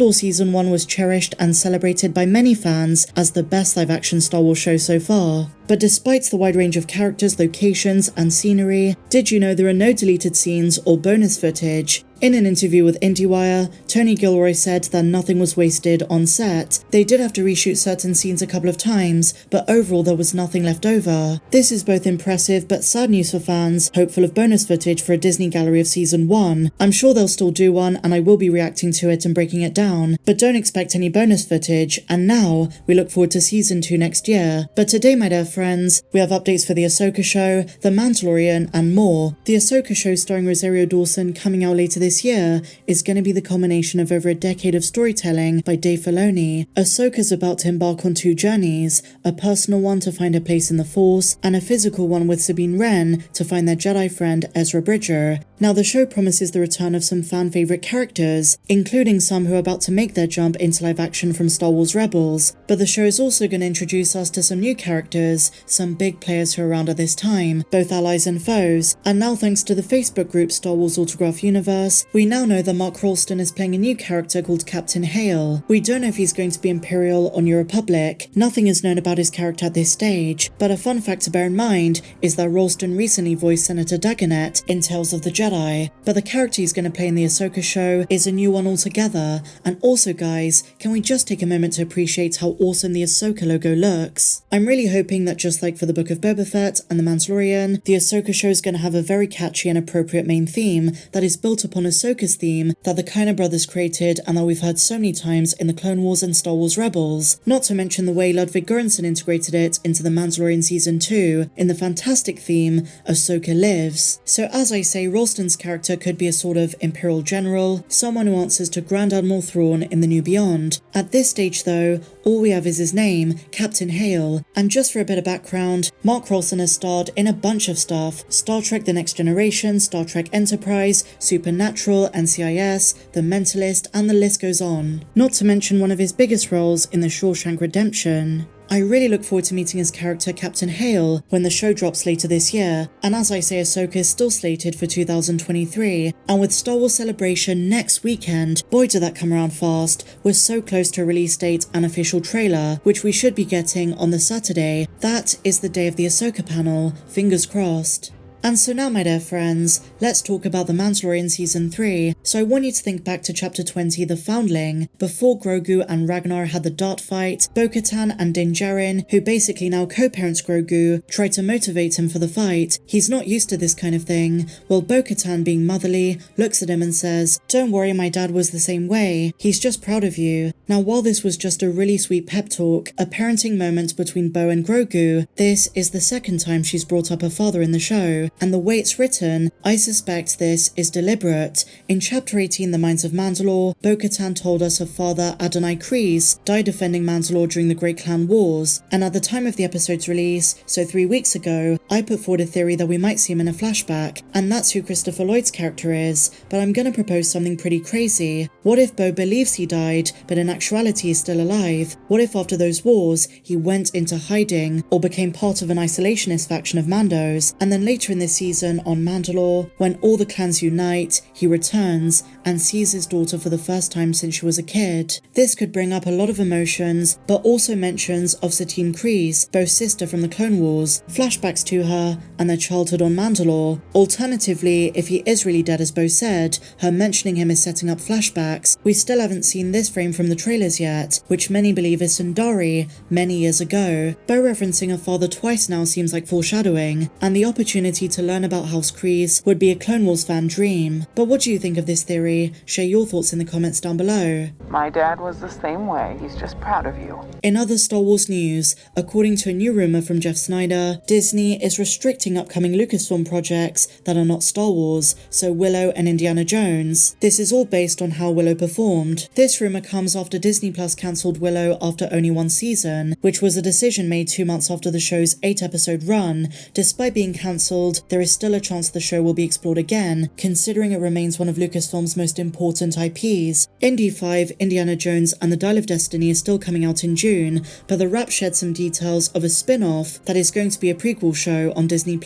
Mandalore Season 1 was cherished and celebrated by many fans as the best live-action Star Wars show so far. But despite the wide range of characters, locations, and scenery, did you know there are no deleted scenes or bonus footage? In an interview with IndieWire, Tony Gilroy said that nothing was wasted on set. They did have to reshoot certain scenes a couple of times, but overall there was nothing left over. This is both impressive but sad news for fans hopeful of bonus footage for a Disney gallery of Season 1. I'm sure they'll still do one, and I will be reacting to it and breaking it down, but don't expect any bonus footage, and now we look forward to Season 2 next year. But today, my dear friends, we have updates for the Ahsoka show, The Mandalorian, and more. The Ahsoka show starring Rosario Dawson coming out later this year is going to be the culmination of over a decade of storytelling by Dave Filoni. Ahsoka's about to embark on two journeys, a personal one to find her place in the Force, and a physical one with Sabine Wren to find their Jedi friend Ezra Bridger. Now the show promises the return of some fan favourite characters, including some who are about to make their jump into live action from Star Wars Rebels, but the show is also going to introduce us to some new characters, some big players who are around at this time, both allies and foes, and now thanks to the Facebook group Star Wars Autograph Universe, we now know that Mark Rolston is playing a new character called Captain Hale. We don't know if he's going to be Imperial or New Republic. Nothing is known about his character at this stage, but a fun fact to bear in mind is that Rolston recently voiced Senator Dagonet in Tales of the Jedi, but the character he's going to play in the Ahsoka show is a new one altogether. And also guys, can we just take a moment to appreciate how awesome the Ahsoka logo looks? I'm really hoping that just like for the Book of Boba Fett and The Mandalorian, the Ahsoka show is going to have a very catchy and appropriate main theme that is built upon Ahsoka's theme that the Kaina brothers created and that we've heard so many times in the Clone Wars and Star Wars Rebels, not to mention the way Ludwig Göransson integrated it into The Mandalorian Season 2 in the fantastic theme Ahsoka Lives. So as I say, Rolston's character could be a sort of Imperial General, someone who answers to Grand Admiral Thrawn in the New Beyond. At this stage though, all we have is his name, Captain Hale, and just for a bit of background, Mark Rolston has starred in a bunch of stuff: Star Trek The Next Generation, Star Trek Enterprise, Supernatural, NCIS, The Mentalist, and the list goes on. Not to mention one of his biggest roles in The Shawshank Redemption. I really look forward to meeting his character Captain Hale when the show drops later this year, and as I say, Ahsoka is still slated for 2023, and with Star Wars Celebration next weekend, boy did that come around fast. We're so close to a release date and official trailer, which we should be getting on the Saturday. That is the day of the Ahsoka panel, fingers crossed. And so now, my dear friends, let's talk about The Mandalorian Season 3. So I want you to think back to Chapter 20, The Foundling. Before Grogu and Ragnar had the dart fight, Bo-Katan and Din Djarin, who basically now co-parents Grogu, tried to motivate him for the fight. He's not used to this kind of thing. Well, Bo-Katan, being motherly, looks at him and says, "Don't worry, my dad was the same way. He's just proud of you." Now, while this was just a really sweet pep talk, a parenting moment between Bo and Grogu, this is the second time she's brought up her father in the show. And the way it's written, I suspect this is deliberate. In Chapter 18, The Mines of Mandalore, Bo-Katan told us her father, Adonai Kryze, died defending Mandalore during the Great Clan Wars, and at the time of the episode's release, so 3 weeks ago, I put forward a theory that we might see him in a flashback, and that's who Christopher Lloyd's character is, but I'm gonna propose something pretty crazy. What if Bo believes he died, but in actuality is still alive? What if after those wars, he went into hiding, or became part of an isolationist faction of Mandos, and then later in this season on Mandalore, when all the clans unite, he returns and sees his daughter for the first time since she was a kid. This could bring up a lot of emotions, but also mentions of Satine Kryze, Bo's sister from the Clone Wars, flashbacks to her and their childhood on Mandalore. Alternatively, if he is really dead as Bo said, her mentioning him is setting up flashbacks. We still haven't seen this frame from the trailers yet, which many believe is Sundari many years ago. Bo referencing her father twice now seems like foreshadowing, and the opportunity to learn about House Kryze would be a Clone Wars fan dream. But what do you think of this theory? Share your thoughts in the comments down below. My dad was the same way. He's just proud of you. In other Star Wars news, according to a new rumor from Jeff Snyder, Disney is restricting upcoming Lucasfilm projects that are not Star Wars, so Willow and Indiana Jones. This is all based on how Willow performed. This rumor comes after Disney Plus cancelled Willow after only one season, which was a decision made 2 months after the show's 8-episode run. Despite being cancelled, world, there is still a chance the show will be explored again, considering it remains one of Lucasfilm's most important IPs. Indy 5, Indiana Jones and the Dial of Destiny is still coming out in June, but The Wrap shared some details of a spin-off that is going to be a prequel show on Disney+.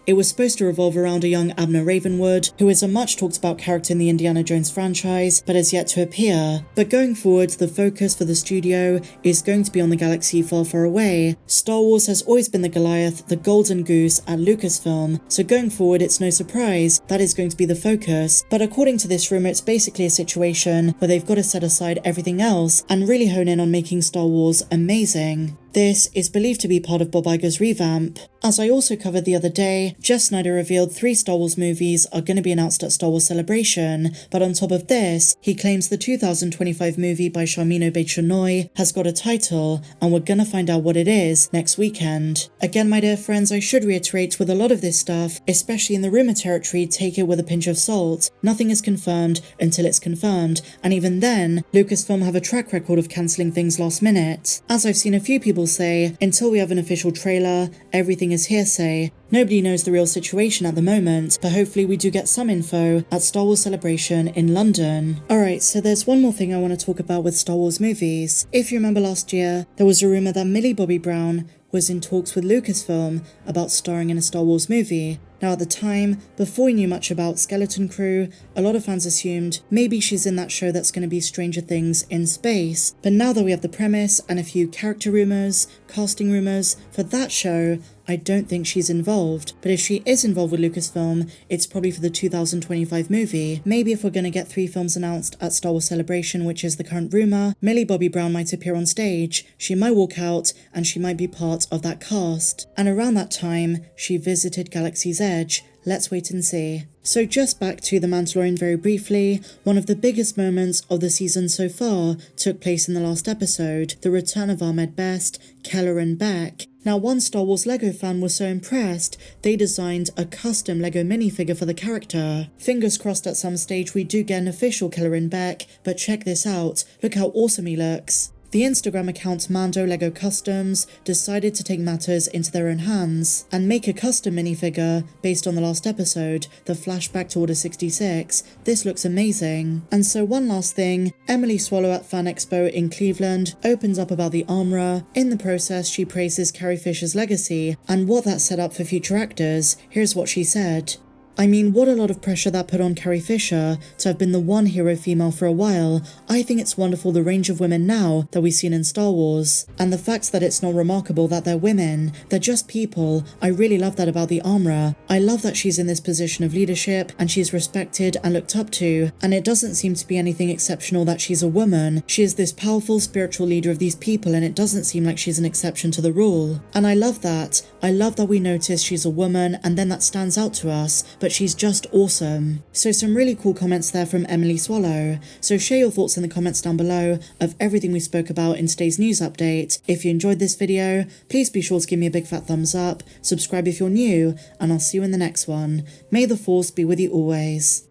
It was supposed to revolve around a young Abner Ravenwood, who is a much talked about character in the Indiana Jones franchise, but has yet to appear. But going forward, the focus for the studio is going to be on the galaxy far, far away. Star Wars has always been the Goliath, the golden goose at Lucasfilm, so going forward it's no surprise that is going to be the focus. But according to this rumor, it's basically a situation where they've got to set aside everything else and really hone in on making Star Wars amazing. This is believed to be part of Bob Iger's revamp. As I also covered the other day, Jeff Snyder revealed 3 Star Wars movies are going to be announced at Star Wars Celebration, but on top of this, he claims the 2025 movie by Sharmeen Obaid-Chinoy has got a title, and we're gonna find out what it is next weekend. Again, my dear friends, I should reiterate with a lot of this stuff, especially in the rumor territory, take it with a pinch of salt. Nothing is confirmed until it's confirmed, and even then, Lucasfilm have a track record of cancelling things last minute. As I've seen a few people say, until we have an official trailer, everything is hearsay. Nobody knows the real situation at the moment, but hopefully we do get some info at Star Wars Celebration in London. Alright, so there's one more thing I want to talk about with Star Wars movies. If you remember last year, there was a rumour that Millie Bobby Brown was in talks with Lucasfilm about starring in a Star Wars movie. Now at the time, before we knew much about Skeleton Crew, a lot of fans assumed maybe she's in that show that's going to be Stranger Things in space. But now that we have the premise and a few character rumours, casting rumours for that show, I don't think she's involved. But if she is involved with Lucasfilm, it's probably for the 2025 movie. Maybe if we're going to get 3 films announced at Star Wars Celebration, which is the current rumour, Millie Bobby Brown might appear on stage, she might walk out, and she might be part of that cast. And around that time, she visited Galaxy's Edge. Let's wait and see. So just back to The Mandalorian very briefly, one of the biggest moments of the season so far took place in the last episode, the return of Ahmed Best, Kelleran back. Now one Star Wars Lego fan was so impressed, they designed a custom Lego minifigure for the character. Fingers crossed at some stage we do get an official Kelleran back, but check this out, look how awesome he looks. The Instagram account Mando Lego Customs decided to take matters into their own hands and make a custom minifigure based on the last episode, the flashback to Order 66. This looks amazing. And so one last thing, Emily Swallow at Fan Expo in Cleveland opens up about the armourer. In the process, she praises Carrie Fisher's legacy and what that set up for future actors. Here's what she said. I mean, what a lot of pressure that put on Carrie Fisher to have been the one hero female for a while. I think it's wonderful the range of women now that we've seen in Star Wars. And the fact that it's not remarkable that they're women, they're just people. I really love that about the armourer. I love that she's in this position of leadership and she's respected and looked up to. And it doesn't seem to be anything exceptional that she's a woman. She is this powerful spiritual leader of these people and it doesn't seem like she's an exception to the rule. And I love that. I love that we notice she's a woman and then that stands out to us. But she's just awesome. So some really cool comments there from Emily Swallow. So share your thoughts in the comments down below of everything we spoke about in today's news update. If you enjoyed this video, please be sure to give me a big fat thumbs up, subscribe if you're new, and I'll see you in the next one. May the Force be with you always.